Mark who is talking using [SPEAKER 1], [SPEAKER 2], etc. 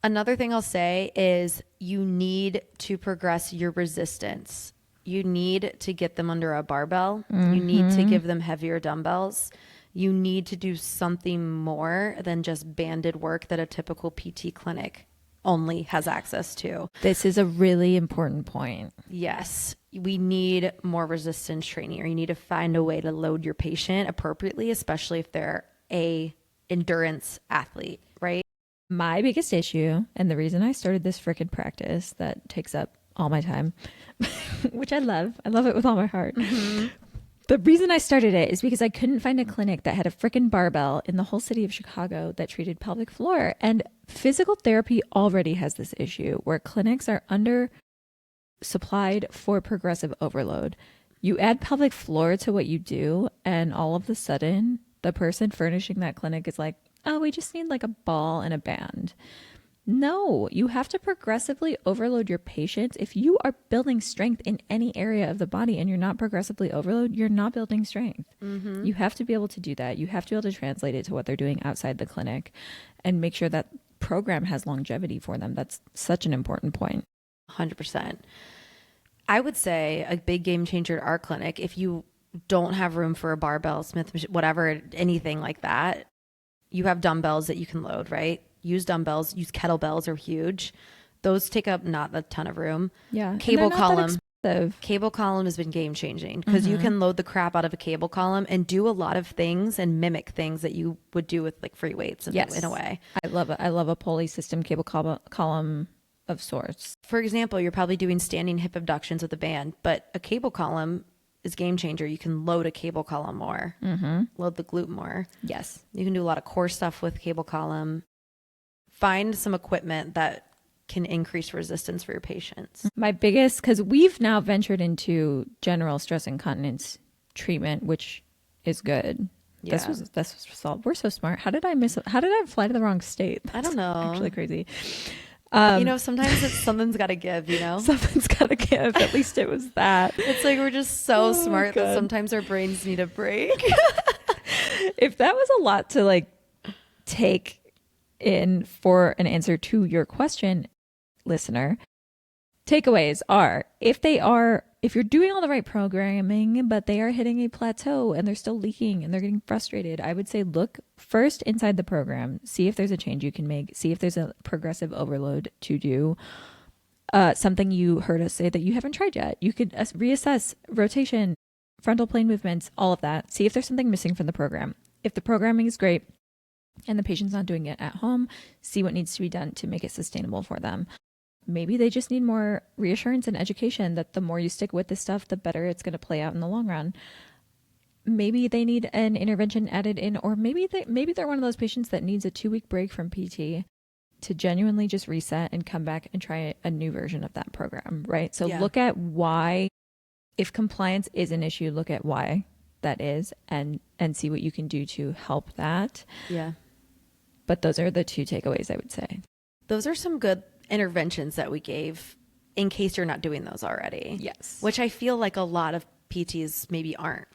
[SPEAKER 1] Another thing I'll say is you need to progress your resistance. You need to get them under a barbell. You need to give them heavier dumbbells. You need to do something more than just banded work that a typical PT clinic only has access to.
[SPEAKER 2] This is a really important point.
[SPEAKER 1] Yes, we need more resistance training, or you need to find a way to load your patient appropriately, especially if they're a endurance athlete, right?
[SPEAKER 2] My biggest issue, and the reason I started this frickin' practice that takes up all my time, which I love it with all my heart. The reason I started it is because I couldn't find a clinic that had a frickin' barbell in the whole city of Chicago that treated pelvic floor. And physical therapy already has this issue where clinics are under supplied for progressive overload. You add pelvic floor to what you do, and all of a sudden, the person furnishing that clinic is like, oh, we just need like a ball and a band. No, you have to progressively overload your patients. If you are building strength in any area of the body and you're not progressively overload, you're not building strength. You have to be able to do that. You have to be able to translate it to what they're doing outside the clinic and make sure that program has longevity for them. That's such an important point.
[SPEAKER 1] 100%. I would say a big game changer at our clinic, if you don't have room for a barbell, Smith, whatever, anything like that, you have dumbbells that you can load, right? Use dumbbells, use kettlebells are huge. Those take up not a ton of room.
[SPEAKER 2] Yeah.
[SPEAKER 1] Cable column. Cable column has been game changing because you can load the crap out of a cable column and do a lot of things and mimic things that you would do with like free weights in a way.
[SPEAKER 2] I love it. I love a pulley system cable column of sorts.
[SPEAKER 1] For example, you're probably doing standing hip abductions with a band, but a cable column is game changer. You can load a cable column more, load the glute more.
[SPEAKER 2] Yes.
[SPEAKER 1] You can do a lot of core stuff with cable column. Find some equipment that can increase resistance for your patients.
[SPEAKER 2] My biggest, because we've now ventured into general stress incontinence treatment, which is good.
[SPEAKER 1] Yeah.
[SPEAKER 2] This was solved. We're so smart. How did I fly to the wrong state?
[SPEAKER 1] I don't know.
[SPEAKER 2] Actually crazy.
[SPEAKER 1] Sometimes something's got to give,
[SPEAKER 2] Something's got to give. At least it was that.
[SPEAKER 1] It's like we're just so smart
[SPEAKER 2] God.
[SPEAKER 1] that sometimes our brains need a break.
[SPEAKER 2] If that was a lot to like take in for an answer to your question, listener, takeaways are if you're doing all the right programming, but they are hitting a plateau and they're still leaking and they're getting frustrated, I would say look first inside the program, see if there's a change you can make, see if there's a progressive overload to do. Something you heard us say that you haven't tried yet. You could reassess rotation, frontal plane movements, all of that. See if there's something missing from the program. If the programming is great and the patient's not doing it at home, see what needs to be done to make it sustainable for them. Maybe they just need more reassurance and education that the more you stick with this stuff, the better it's going to play out in the long run. Maybe they need an intervention added in, or maybe they're one of those patients that needs a 2-week break from PT to genuinely just reset and come back and try a new version of that program, right? So look at why, if compliance is an issue, look at why that is and see what you can do to help that.
[SPEAKER 1] Yeah.
[SPEAKER 2] But those are the 2 takeaways I would say.
[SPEAKER 1] Those are some good interventions that we gave in case you're not doing those already.
[SPEAKER 2] Yes.
[SPEAKER 1] Which I feel like a lot of PTs maybe aren't.